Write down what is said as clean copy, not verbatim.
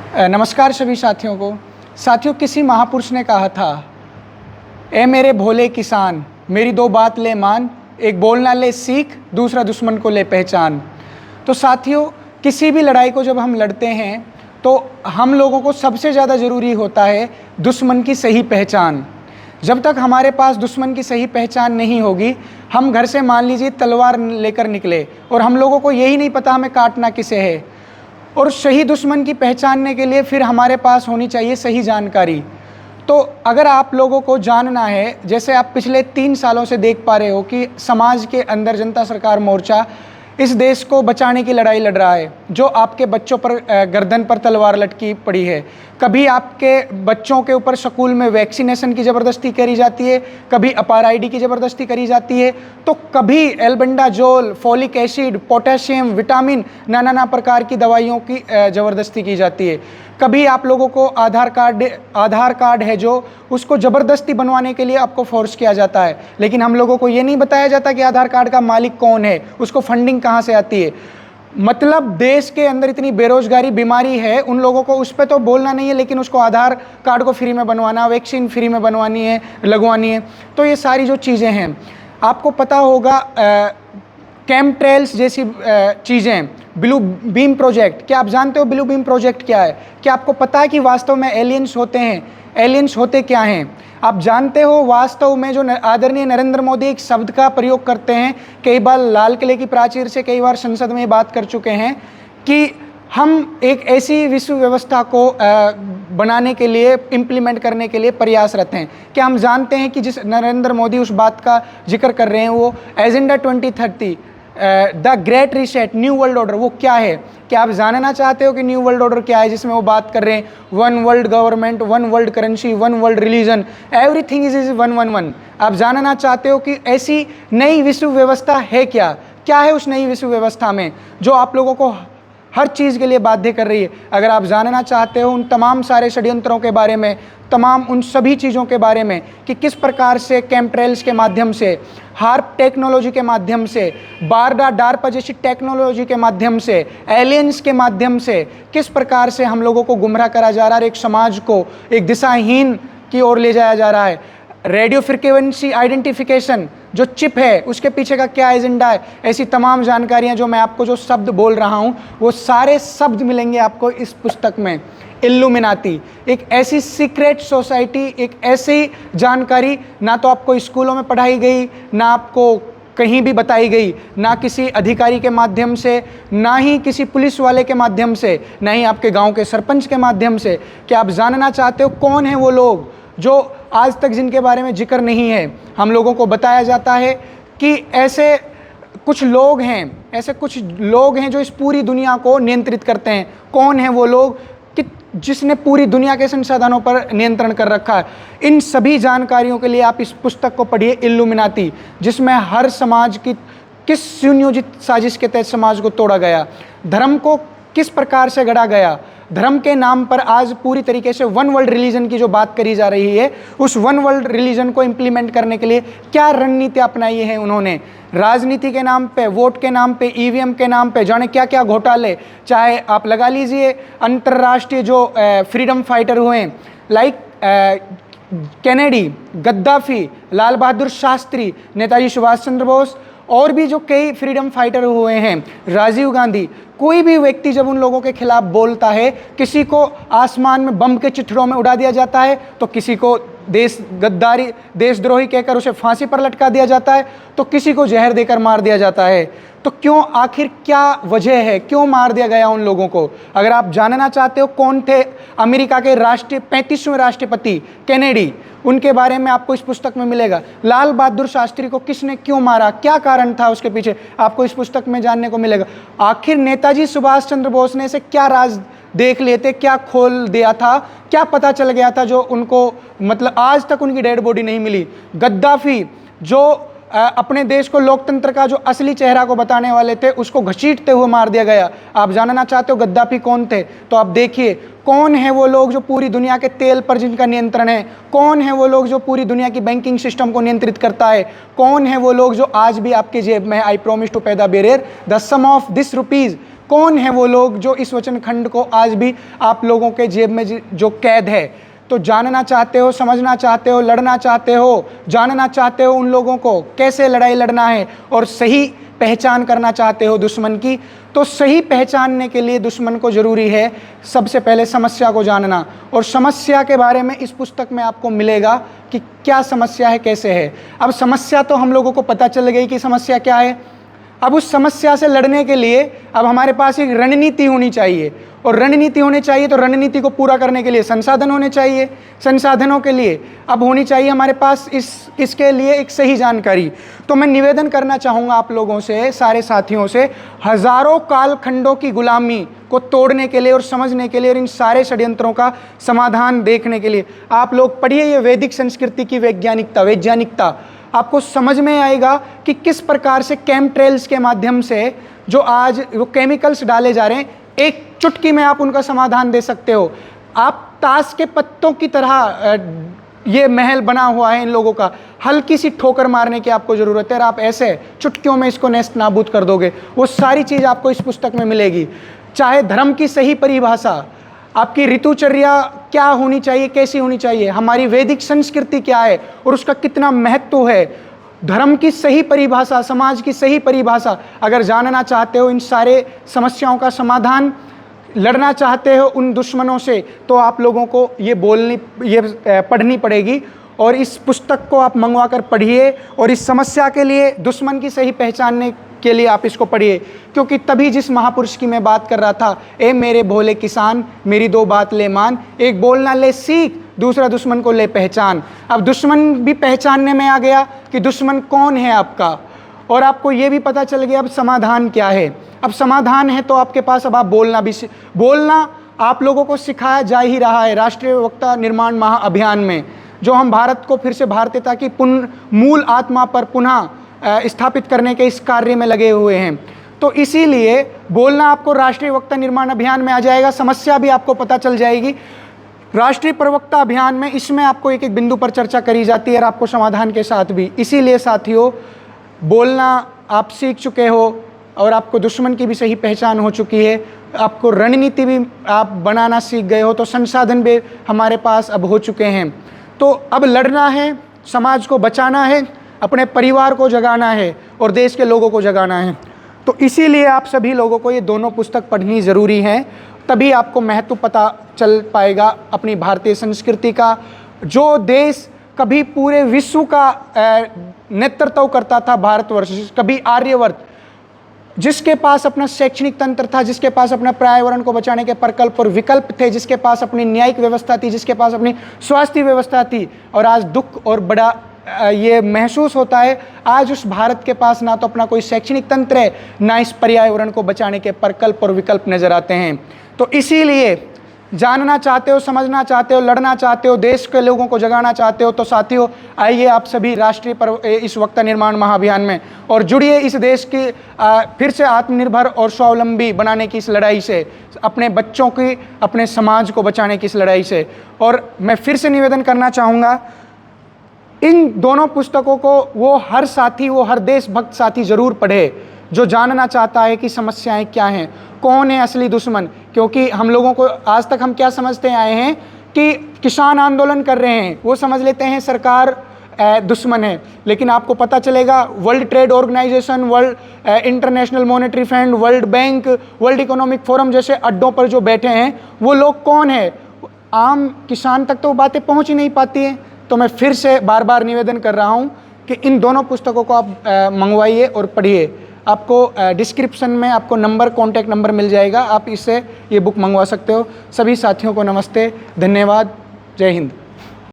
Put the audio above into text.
नमस्कार सभी साथियों को। साथियों, किसी महापुरुष ने कहा था, ए मेरे भोले किसान, मेरी दो बात ले मान, एक बोलना ले सीख, दूसरा दुश्मन को ले पहचान। तो साथियों, किसी भी लड़ाई को जब हम लड़ते हैं तो हम लोगों को सबसे ज़्यादा ज़रूरी होता है दुश्मन की सही पहचान। जब तक हमारे पास दुश्मन की सही पहचान नहीं होगी, हम घर से मान लीजिए तलवार लेकर निकले और हम लोगों को यही नहीं पता हमें काटना किसे है, और सही दुश्मन की पहचानने के लिए फिर हमारे पास होनी चाहिए सही जानकारी। तो अगर आप लोगों को जानना है, जैसे आप पिछले 3 सालों से देख पा रहे हो कि समाज के अंदर जनता सरकार मोर्चा इस देश को बचाने की लड़ाई लड़ रहा है, जो आपके बच्चों पर गर्दन पर तलवार लटकी पड़ी है। कभी आपके बच्चों के ऊपर स्कूल में वैक्सीनेशन की ज़बरदस्ती करी जाती है, कभी अपार आईडी की ज़बरदस्ती करी जाती है, तो कभी albendazole, folic acid, potassium, vitamin, नाना प्रकार की दवाइयों की ज़बरदस्ती की जाती है। कभी आप लोगों को आधार कार्ड है जो उसको ज़बरदस्ती बनवाने के लिए आपको फोर्स किया जाता है, लेकिन हम लोगों को ये नहीं बताया जाता कि आधार कार्ड का मालिक कौन है, उसको फंडिंग कहाँ से आती है। मतलब देश के अंदर इतनी बेरोजगारी बीमारी है, उन लोगों को उस पर तो बोलना नहीं है, लेकिन उसको आधार कार्ड को फ्री में बनवाना, वैक्सीन फ्री में बनवानी है, लगवानी है। तो ये सारी जो चीज़ें हैं, आपको पता होगा कैम ट्रेल्स जैसी चीज़ें, ब्लू बीम प्रोजेक्ट, क्या आप जानते हो ब्लू बीम प्रोजेक्ट क्या है? क्या आपको पता है कि वास्तव में एलियंस होते हैं? एलियंस होते क्या हैं? आप जानते हो वास्तव में जो आदरणीय नरेंद्र मोदी एक शब्द का प्रयोग करते हैं, कई बार लाल किले की प्राचीर से, कई बार संसद में बात कर चुके हैं कि हम एक ऐसी विश्व व्यवस्था को बनाने के लिए, इम्प्लीमेंट करने के लिए प्रयासरत हैं। क्या हम जानते हैं कि जिस नरेंद्र मोदी उस बात का जिक्र कर रहे हैं, वो agenda 2030, the great reset, new world order, वो क्या है? क्या आप जानना चाहते हो कि न्यू वर्ल्ड ऑर्डर क्या है, जिसमें वो बात कर रहे हैं one world government, one world currency, one world religion, everything is 111। आप जानना चाहते हो कि ऐसी नई विश्व व्यवस्था है क्या? क्या है उस नई विश्व व्यवस्था में जो आप लोगों को हर चीज़ के लिए बाध्य कर रही है? अगर आप जानना चाहते हो उन तमाम सारे षड्यंत्रों के बारे में, तमाम उन सभी चीज़ों के बारे में कि किस प्रकार से कैम्प्ट्रेल्स के माध्यम से, हार्प टेक्नोलॉजी के माध्यम से, बारडा डार्पा जैसी टेक्नोलॉजी के माध्यम से, एलियंस के माध्यम से किस प्रकार से हम लोगों को गुमराह करा जा रहा है, एक समाज को एक दिशाहीन की ओर ले जाया जा रहा है। रेडियो फ्रिक्वेंसी आइडेंटिफिकेशन जो चिप है, उसके पीछे का क्या एजेंडा है, ऐसी तमाम जानकारियां जो मैं आपको जो शब्द बोल रहा हूं, वो सारे शब्द मिलेंगे आपको इस पुस्तक में। इल्यूमिनाती एक ऐसी सीक्रेट सोसाइटी, एक ऐसी जानकारी ना तो आपको स्कूलों में पढ़ाई गई, ना आपको कहीं भी बताई गई, ना किसी अधिकारी के माध्यम से, ना ही किसी पुलिस वाले के माध्यम से, ना ही आपके गांव के सरपंच के माध्यम से। क्या आप जानना चाहते हो कौन है वो लोग जो आज तक जिनके बारे में जिक्र नहीं है? हम लोगों को बताया जाता है कि ऐसे कुछ लोग हैं जो इस पूरी दुनिया को नियंत्रित करते हैं। कौन है वो लोग कि जिसने पूरी दुनिया के संसाधनों पर नियंत्रण कर रखा है? इन सभी जानकारियों के लिए आप इस पुस्तक को पढ़िए, इल्यूमिनाती, जिसमें हर समाज की किस सुनियोजित साजिश के तहत समाज को तोड़ा गया, धर्म को किस प्रकार से गढ़ा गया, धर्म के नाम पर आज पूरी तरीके से वन वर्ल्ड रिलीजन की जो बात करी जा रही है, उस वन वर्ल्ड रिलीजन को इंप्लीमेंट करने के लिए क्या रणनीति अपनाई है उन्होंने। राजनीति के नाम पे, वोट के नाम पे, ईवीएम के नाम पे जाने क्या क्या घोटाले, चाहे आप लगा लीजिए अंतर्राष्ट्रीय जो फ्रीडम फाइटर हुए, like Kennedy, Gaddafi, Lal Bahadur Shastri, Netaji Subhash Chandra Bose, और भी जो कई फ्रीडम फाइटर हुए हैं, राजीव गांधी, कोई भी व्यक्ति जब उन लोगों के खिलाफ बोलता है, किसी को आसमान में बम के चिट्ठरों में उड़ा दिया जाता है, तो किसी को देशद्रोही कहकर उसे फांसी पर लटका दिया जाता है, तो किसी को जहर देकर मार दिया जाता है। तो क्यों, आखिर क्या वजह है, क्यों मार दिया गया उन लोगों को? अगर आप जानना चाहते हो कौन थे अमेरिका के 35वें राष्ट्रपति कैनेडी, उनके बारे में आपको इस पुस्तक में मिलेगा। लाल बहादुर शास्त्री को किसने क्यों मारा, क्या कारण था उसके पीछे, आपको इस पुस्तक में जानने को मिलेगा। आखिर नेताजी सुभाष चंद्र बोस ने ऐसे क्या राज देख लिए थे, क्या खोल दिया था, क्या पता चल गया था जो उनको, मतलब आज तक उनकी डेड बॉडी नहीं मिली। गद्दाफी जो अपने देश को लोकतंत्र का जो असली चेहरा को बताने वाले थे, उसको घसीटते हुए मार दिया गया। आप जानना चाहते हो गद्दाफी कौन थे? तो आप देखिए कौन है वो लोग जो पूरी दुनिया के तेल पर जिनका नियंत्रण है, कौन है वो लोग जो पूरी दुनिया की बैंकिंग सिस्टम को नियंत्रित करता है, कौन है वो लोग जो आज भी आपके जेब में, I promise to pay the bearer the sum of this rupees, कौन है वो लोग जो इस वचन खंड को आज भी आप लोगों के जेब में जो कैद है, तो जानना चाहते हो, समझना चाहते हो, लड़ना चाहते हो, जानना चाहते हो उन लोगों को कैसे लड़ाई लड़ना है और सही पहचान करना चाहते हो दुश्मन की, तो सही पहचानने के लिए दुश्मन को ज़रूरी है सबसे पहले समस्या को जानना। और समस्या के बारे में इस पुस्तक में आपको मिलेगा कि क्या समस्या है, कैसे है। अब समस्या तो हम लोगों को पता चल गई कि समस्या क्या है। अब उस समस्या से लड़ने के लिए अब हमारे पास एक रणनीति होनी चाहिए, और रणनीति होनी चाहिए तो रणनीति को पूरा करने के लिए संसाधन होने चाहिए। संसाधनों के लिए अब होनी चाहिए हमारे पास इसके लिए एक सही जानकारी। तो मैं निवेदन करना चाहूँगा आप लोगों से, सारे साथियों से, हजारों कालखंडों की गुलामी को तोड़ने के लिए और समझने के लिए और इन सारे षड्यंत्रों का समाधान देखने के लिए आप लोग पढ़िए ये वैदिक संस्कृति की वैज्ञानिकता। आपको समझ में आएगा कि किस प्रकार से केमट्रेल्स के माध्यम से जो आज वो केमिकल्स डाले जा रहे हैं, एक चुटकी में आप उनका समाधान दे सकते हो। आप ताश के पत्तों की तरह ये महल बना हुआ है इन लोगों का, हल्की सी ठोकर मारने की आपको ज़रूरत है और आप ऐसे चुटकियों में इसको नेस्त नाबूद कर दोगे। वो सारी चीज़ आपको इस पुस्तक में मिलेगी। चाहे धर्म की सही परिभाषा, आपकी ऋतुचर्या क्या होनी चाहिए, कैसी होनी चाहिए, हमारी वैदिक संस्कृति क्या है और उसका कितना महत्व है, धर्म की सही परिभाषा, समाज की सही परिभाषा, अगर जानना चाहते हो, इन सारे समस्याओं का समाधान लड़ना चाहते हो उन दुश्मनों से, तो आप लोगों को ये पढ़नी पड़ेगी। और इस पुस्तक को आप मंगवा कर पढ़िए और इस समस्या के लिए दुश्मन की सही पहचानने के लिए आप इसको पढ़िए। क्योंकि तभी जिस महापुरुष की मैं बात कर रहा था, ए मेरे भोले किसान मेरी दो बात ले मान, एक बोलना ले सीख, दूसरा दुश्मन को ले पहचान। अब दुश्मन भी पहचानने में आ गया कि दुश्मन कौन है आपका, और आपको ये भी पता चल गया अब समाधान क्या है। अब समाधान है तो आपके पास अब आप बोलना आप लोगों को सिखाया जा ही रहा है राष्ट्रीय वक्ता निर्माण महाअभियान में, जो हम भारत को फिर से भारतीयता की मूल आत्मा पर पुनः स्थापित करने के इस कार्य में लगे हुए हैं। तो इसीलिए बोलना आपको राष्ट्रीय वक्ता निर्माण अभियान में आ जाएगा, समस्या भी आपको पता चल जाएगी। राष्ट्रीय प्रवक्ता अभियान में इसमें आपको एक एक बिंदु पर चर्चा करी जाती है और आपको समाधान के साथ भी। इसीलिए साथियों, बोलना आप सीख चुके हो और आपको दुश्मन की भी सही पहचान हो चुकी है, आपको रणनीति भी आप बनाना सीख गए हो, तो संसाधन भी हमारे पास अब हो चुके हैं। तो अब लड़ना है, समाज को बचाना है, अपने परिवार को जगाना है और देश के लोगों को जगाना है। तो इसीलिए आप सभी लोगों को ये दोनों पुस्तक पढ़नी ज़रूरी है, तभी आपको महत्व पता चल पाएगा अपनी भारतीय संस्कृति का। जो देश कभी पूरे विश्व का नेतृत्व करता था, भारतवर्ष, कभी आर्यवर्त, जिसके पास अपना शैक्षणिक तंत्र था, जिसके पास अपना पर्यावरण को बचाने के प्रकल्प और विकल्प थे, जिसके पास अपनी न्यायिक व्यवस्था थी, जिसके पास अपनी स्वास्थ्य व्यवस्था थी, और आज दुख और बड़ा ये महसूस होता है आज उस भारत के पास ना तो अपना कोई शैक्षणिक तंत्र है, ना इस पर्यावरण को बचाने के प्रकल्प और विकल्प नजर आते हैं। तो इसीलिए जानना चाहते हो, समझना चाहते हो, लड़ना चाहते हो, देश के लोगों को जगाना चाहते हो, तो साथियों आइए आप सभी राष्ट्रीय इस वक्ता निर्माण महाअभियान में और जुड़िए इस देश की फिर से आत्मनिर्भर और स्वावलंबी बनाने की इस लड़ाई से, अपने बच्चों की, अपने समाज को बचाने की इस लड़ाई से। और मैं फिर से निवेदन करना चाहूँगा, इन दोनों पुस्तकों को वो हर साथी, वो हर देशभक्त साथी ज़रूर पढ़े जो जानना चाहता है कि समस्याएं क्या हैं, कौन है असली दुश्मन। क्योंकि हम लोगों को आज तक हम क्या समझते आए हैं कि किसान आंदोलन कर रहे हैं, वो समझ लेते हैं सरकार दुश्मन है। लेकिन आपको पता चलेगा World Trade Organization, World International Monetary Fund, World Bank, World Economic Forum जैसे अड्डों पर जो बैठे हैं वो लोग कौन है, आम किसान तक तो वो बातें पहुँच ही नहीं पाती हैं। तो मैं फिर से बार बार निवेदन कर रहा हूँ कि इन दोनों पुस्तकों को आप मंगवाइए और पढ़िए। आपको डिस्क्रिप्शन में आपको नंबर, कॉन्टैक्ट नंबर मिल जाएगा, आप इससे ये बुक मंगवा सकते हो। सभी साथियों को नमस्ते, धन्यवाद, जय हिंद।